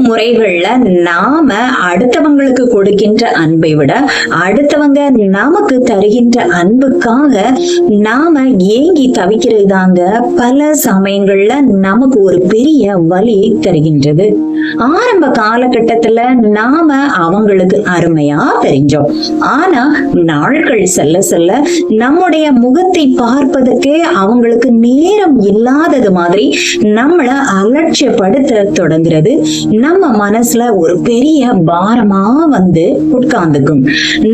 முறைகள்ல நாம அடுத்தவங்களுக்கு கொடுக்கின்ற அன்பை விட அடுத்தவங்க நமக்கு தருகின்ற அன்புக்காக நாம ஏங்கி தவிக்கிறது தாங்க பல சமயங்கள்ல நமக்கு ஒரு பெரிய வலி தருகின்றது. ஆரம்ப காலகட்டத்துல நாம அவங்களுக்கு அருமையா தெரிஞ்சோம். ஆனா நாட்கள் செல்ல செல்ல நம்முடைய முகத்தை பார்ப்பதற்கே அவங்களுக்கு நேரம் இல்லாதது மாதிரி நம்மள அலட்சியப்படுத்த தொடங்குறது. நம்ம மனசுல ஒரு பெரிய பாரமா வந்து உட்கார்ந்துக்கும்.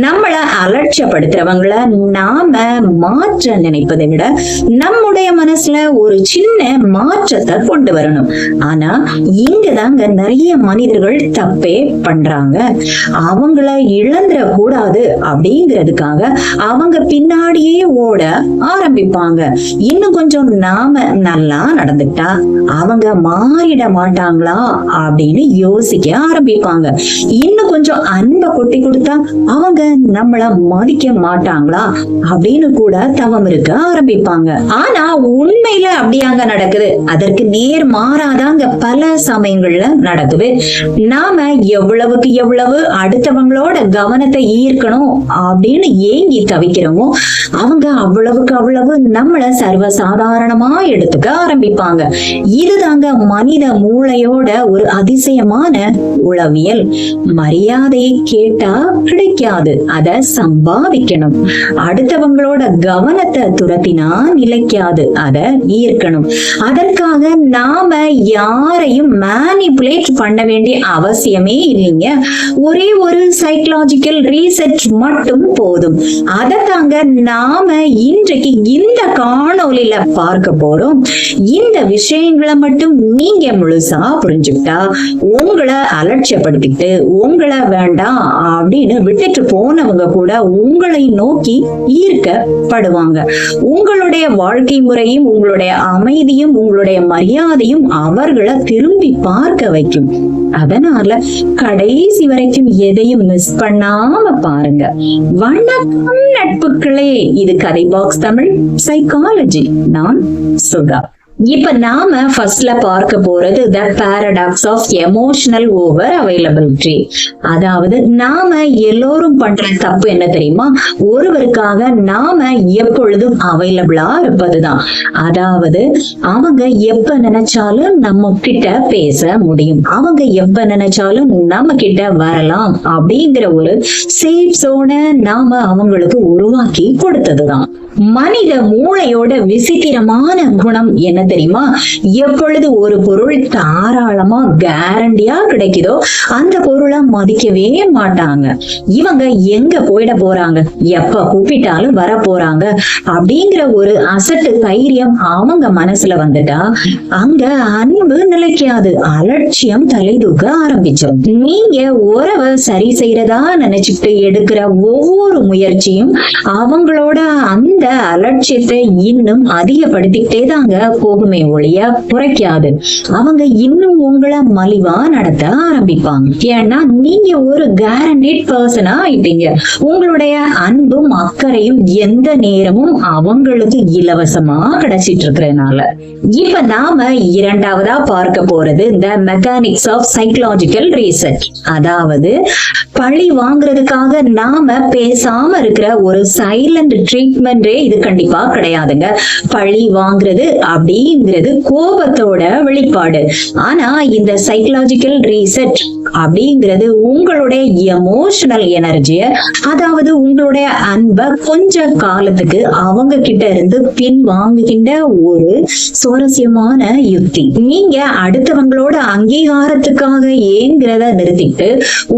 நம்மள அலட்சியப்படுத்துறவங்கள நாம மாற்ற நினைப்பதை விட நம்முடைய மனசுல ஒரு சின்ன மாற்றத்தை கொண்டு வரணும். ஆனா இங்கதாங்க நிறைய மனிதர்கள் தப்பே பண்றாங்க. அவங்கள இழந்துட கூடாது அப்படிங்கிறதுக்காக அவங்க பின்னாடியே ஓட ஆரம்பிப்பாங்க. இன்னும் கொஞ்சம் நாம நல்லா நடந்துட்டா அவங்க மாறிட மாட்டாங்களா அப்படின்னு யோசிக்க ஆரம்பிப்பாங்க. இன்னும் கொஞ்சம் அன்பை கொட்டி கொடுத்தா அவங்க நம்மள மதிக்க மாட்டாங்களா அப்படின்னு கூட தவம் இருக்க ஆரம்பிப்பாங்க. ஆனா உண்மையில அப்படியாங்க நடக்குது? அதற்கு நேர் மாறாதாங்க பல சமயங்கள்ல நடக்குது. நாம எவ்வளவுக்கு எவ்வளவு அடுத்தவங்களோட கவனத்தை ஈர்க்கணும் அப்படின்னு ஏங்கி தவிக்கிறோமோ அவங்க அவ்வளவுக்கு அவ்வளவு நம்மள சர்வசாதாரணமா எடுத்துக்க ஆரம்பிப்பாங்க. இதுதாங்க மனித மூளையோட ஒரு அதிசயமான உளவியல். மரியாதையை கேட்டா கிடைக்காது, அத சம்பாதிக்கணும். அடுத்தவங்களோட கவனத்தை துரத்தினா நிலைக்காது, அத ஈர்க்கணும். அதற்காக நாம யாரையும் மேனிபுலேட் பண்ண வேண்டிய அவசியமே இல்லைங்க. ஒரே ஒரு சைக்கலாஜிக்கல் ரீசர்ச் மட்டும் போதும். அதை தாங்க நாம இன்றைக்கு இந்த காணொலியில பார்க்க போறோம். இந்த விஷயங்களை மட்டும் நீங்க முழுசா புரிஞ்சுக்கிட்டா உங்களை அலட்சியப்படுத்திட்டு உங்களை வேண்டாம் அப்படின்னு விட்டுட்டு போனவங்க கூட உங்களை நோக்கி ஈர்க்கப்படுவாங்க. உங்களுடைய வாழ்க்கை முறையும் உங்களுடைய அமைதியும் உங்களுடைய மரியாதையும் அவர்களை திரும்பி பார்க்க வைக்கும். அதனால கடைசி வரைக்கும் எதையும் மிஸ் பண்ணாம பாருங்க. வணக்கம் நட்புகளே, இது கதை பாக்ஸ் தமிழ் சைக்காலஜி. நான் சுதா. இப்ப நாம ஃபர்ஸ்ட்ல பார்க்க போறது the paradox of emotional over availability. அதாவது நாம எல்லோரும் பண்ற தப்பு என்ன தெரியுமா? ஒருவருக்காக நாம எப்பொழுதும் அவைலபிளா இருப்பதுதான். அதாவது அவங்க எப்ப நினைச்சாலும் நம்ம கிட்ட பேச முடியும், அவங்க எப்ப நினைச்சாலும் நம்ம கிட்ட வரலாம் அப்படிங்கிற ஒரு சேஃப் சோனை நாம அவங்களுக்கு உருவாக்கி கொடுத்ததுதான். மனித மூளையோட விசித்திரமான குணம் என்ன தெரியுமா? எப்பொழுது ஒரு பொருள் தாராளமா கேரண்டியா கிடைக்குதோ அந்த பொருளை மதிக்கவே மாட்டாங்க. இவங்க எங்க போயிட போறாங்க, எப்ப கூப்பிட்டாலும் வர போறாங்க அப்படிங்கிற ஒரு அசட்டு தைரியம் அவங்க மனசுல வந்துட்டா அங்க அன்பு நிலைக்காது, அலட்சியம் தலை தூக்க ஆரம்பிச்சிடும். நீங்க உறவை சரி செய்யறதா நினைச்சுட்டு எடுக்கிற ஒவ்வொரு முயற்சியும் அவங்களோட அந்த அலட்சியத்தை இன்னும் அதிகப்படுத்திக்கிட்டே தாங்க போகுமே ஒழிய குறைக்காது. அவங்க இன்னும் உங்களை மலிவா நடத்த ஆரம்பிப்பாங்க. ஏன்னா நீங்க ஒரு கேரண்டட் பர்சனா ஆயிட்டீங்க. உங்களுடைய அன்பும் அக்கறையும் எந்த நேரமும் அவங்களுக்கு இலவசமா கிடைச்சிட்டு இருக்கிறதுனால. இப்ப நாம இரண்டாவதா பார்க்க போறது இந்த மெக்கானிக்ஸ் ஆஃப் சைக்கலாஜிக்கல் ரீசர்ச். அதாவது பழி வாங்குறதுக்காக நாம பேசாம இருக்கிற ஒரு சைலண்ட் ட்ரீட்மெண்டே இது கண்டிப்பா கிடையாதுங்க. பழி வாங்குறது அப்படிங்கிறது கோபத்தோட வெளிப்பாடு. ஆனா இந்த சைக்கலாஜிக்கல் ரீசெட் அப்படிங்கிறது உங்களுடைய எமோஷனல் எனர்ஜிய, அதாவது உங்களுடைய அன்பை கொஞ்ச காலத்துக்கு அவங்க கிட்ட இருந்து பின் வாங்குகின்ற ஒரு சுவாரஸ்யமான யுக்தி. நீங்க அடுத்தவங்களோட அங்கீகாரத்துக்காக ஏங்கிறத நிறுத்திட்டு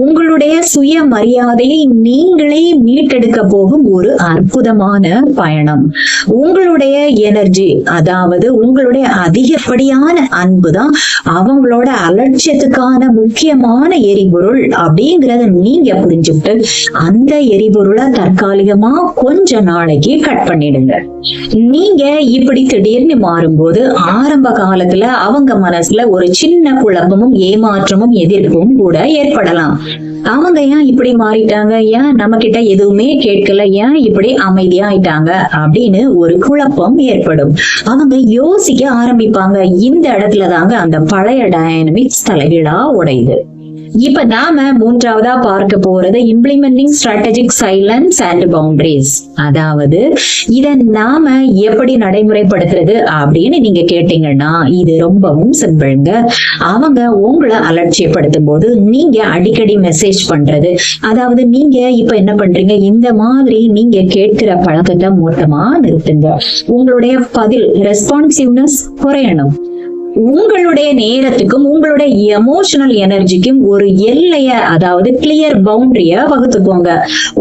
உங்களுடைய சுய மரியாதையை நீங்களே மீட்டெடுக்க போகும் ஒரு அற்புதமான பயணம். உங்களுடைய எனர்ஜி, அதாவது உங்களுடைய அதிகப்படியான அன்புதான் அவங்களோட அலட்சியத்துக்கான முக்கியமான எரிபொருள் அப்படிங்கறத நீங்க புரிஞ்சுட்டு அந்த எரிபொருளை தற்காலிகமா கொஞ்ச நாளைக்கு கட் பண்ணிடுங்க. நீங்க இப்படி திடீர்னு மாறும்போது ஆரம்ப காலத்துல அவங்க மனசுல ஒரு சின்ன குழப்பமும் ஏமாற்றமும் எதிர்ப்பும் கூட ஏற்படலாம். அவங்க ஏன் இப்படி மாறிட்டாங்க, ஏன் நம்ம கிட்ட எதுவுமே கேட்கல, ஏன் இப்படி அமைதியா ஆயிட்டாங்க அப்படின்னு ஒரு குழப்பம் ஏற்படும். அவங்க யோசிக்க ஆரம்பிப்பாங்க. இந்த இடத்துல தாங்க அந்த பழைய டைனமிக்ஸ் தலைகீழா உடையுது. இப்ப நாம மூன்றாவதா பார்க்க போறது implementing strategic silence and boundaries. அதாவது இத நாம எப்படி நடைமுறைப்படுத்துறது அப்படின்னு நீங்க கேட்டீங்கன்னா இது ரொம்பவும் சிம்பிள்ங்க. அவங்க உங்களை அலட்சியப்படுத்தும் போது நீங்க அடிக்கடி மெசேஜ் பண்றது, அதாவது நீங்க இப்ப என்ன பண்றீங்க, இந்த மாதிரி நீங்க கேட்கிற பழக்கத்தை மொத்தமா நிறுத்துங்க. உங்களுடைய பதில் ரெஸ்பான்சிவ்னஸ் குறையணும். உங்களுடைய நேரத்துக்கும் உங்களுடைய எமோஷனல் எனர்ஜிக்கும் ஒரு எல்லைய, அதாவது கிளியர் பவுண்டரிய வகுத்துக்கோங்க.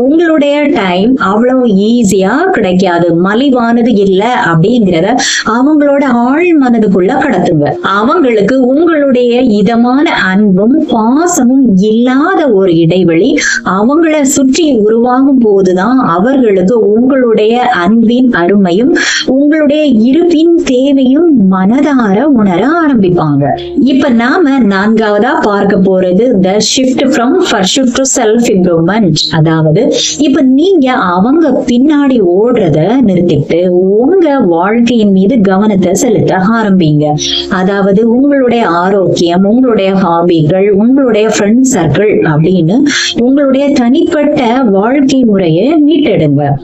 உங்களுடைய டைம் அவ்வளவு ஈஸியா கிடைக்காது, மலிவானது இல்ல அப்படிங்கிறத அவங்களோட ஆழ் மனதுக்குள்ள கடத்துங்க. அவங்களுக்கு உங்களுடைய இதமான அன்பும் பாசமும் இல்லாத ஒரு இடைவெளி அவங்கள சுற்றி உருவாகும் போதுதான் அவர்களுக்கு உங்களுடைய அன்பின் அருமையும் உங்களுடைய இருப்பின் தேவையும் மனதார உணர ஆரம்பிப்பாங்க. இப்ப நாம நான்காவதா பார்க்க போறது the shift from pursuit to self improvement. அதாவது இப்ப நீங்க அவங்க பின்னாடி ஓடுறத நிறுத்திட்டு உங்க வாழ்க்கையின் மீது கவனத்தை செலுத்த ஆரம்பிங்க. அதாவது உங்களுடைய ஆரோக்கியம், உங்களுடைய ஹாபிகள், உங்களுடைய ஃப்ரெண்ட் சர்க்கிள் அப்படின்னு உங்களுடைய தனிப்பட்ட வாழ்க்கை முறையை மீட்டெடுங்க.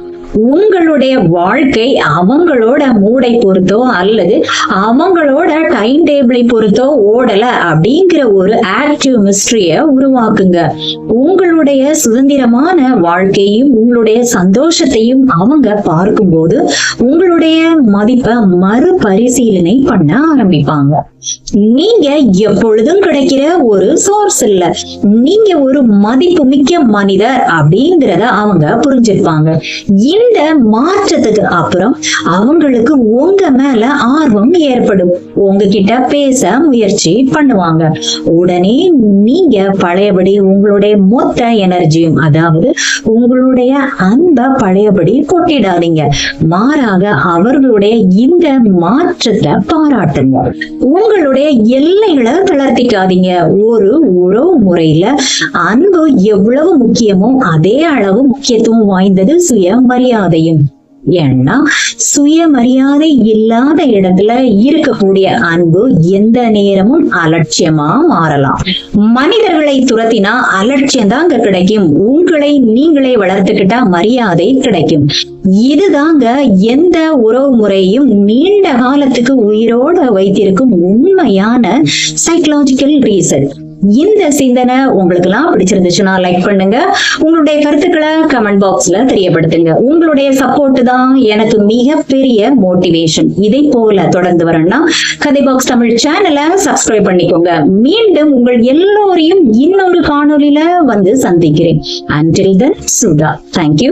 உங்களுடைய வாழ்க்கை அவங்களோட மூடை பொறுத்தோ அல்லது அவங்களோட டைம் டேபிளை பொறுத்தோ ஓடல அப்படிங்கிற ஒரு ஆக்டிவ் மிஸ்ட்ரிய உருவாக்குங்க. உங்களுடைய சுதந்திரமான வாழ்க்கையும் உங்களுடைய சந்தோஷத்தையும் அவங்க பார்க்கும்போது உங்களுடைய மதிப்பை மறுபரிசீலனை பண்ண ஆரம்பிப்பாங்க. நீங்க எப்பொழுதும் கிடைக்கிற ஒரு சோர்ஸ் இல்ல, நீங்க ஒரு மதிப்பு மிக்க மனிதர் அப்படிங்கிறத அவங்க புரிஞ்சிருப்பாங்க. இந்த மாற்றத்துக்கு அப்புறம் அவங்களுக்கு உங்க மேல ஆர்வம் ஏற்படும், உங்ககிட்ட பேச முயற்சி பண்ணுவாங்க. உடனே நீங்க பழையபடி உங்களுடைய மொத்த எனர்ஜியும், அதாவது உங்களுடைய அன்பை பழையபடி கொட்டிடாதீங்க. மாறாக அவர்களுடைய இந்த மாற்றத்தை பாராட்டுங்க. உங்களுடைய எல்லைகளை தளர்த்திக்காதீங்க. ஒரு உறவு முறையில அன்பு எவ்வளவு முக்கியமோ அதே அளவு முக்கியத்துவம் வாய்ந்தது சுயமரியாதையும். ஏன்னா சுயமரியாதை இல்லாத இடத்துல இருக்கக்கூடிய அன்பு எந்த நேரமும் அலட்சியமா மாறலாம். மனிதர்களை துரத்தினா அலட்சியம் தான் அங்க கிடைக்கும். உங்களை நீங்களே வளர்த்துக்கிட்டா மரியாதை கிடைக்கும். இதுதாங்க எந்த உறவு முறையும் நீண்ட காலத்துக்கு உயிரோட வைத்திருக்கும் உண்மையான சைக்கலாஜிக்கல் ரீசன். இந்த சிந்தனை உங்களுக்கு எல்லாம் பிடிச்சிருந்துச்சுன்னா லைக் பண்ணுங்க. உங்களுடைய கருத்துக்களை கமெண்ட் பாக்ஸ்ல தெரியப்படுத்துங்க. உங்களுடைய சப்போர்ட் தான் எனக்கு மிகப்பெரிய மோட்டிவேஷன். இதை போல தொடர்ந்து வரணும்னா கதை பாக்ஸ் தமிழ் சேனலை சப்ஸ்கிரைப் பண்ணிக்கோங்க. மீண்டும் உங்கள் எல்லோரையும் இன்னொரு காணொலியில வந்து சந்திக்கிறேன். Until then, Sudha. Thank you.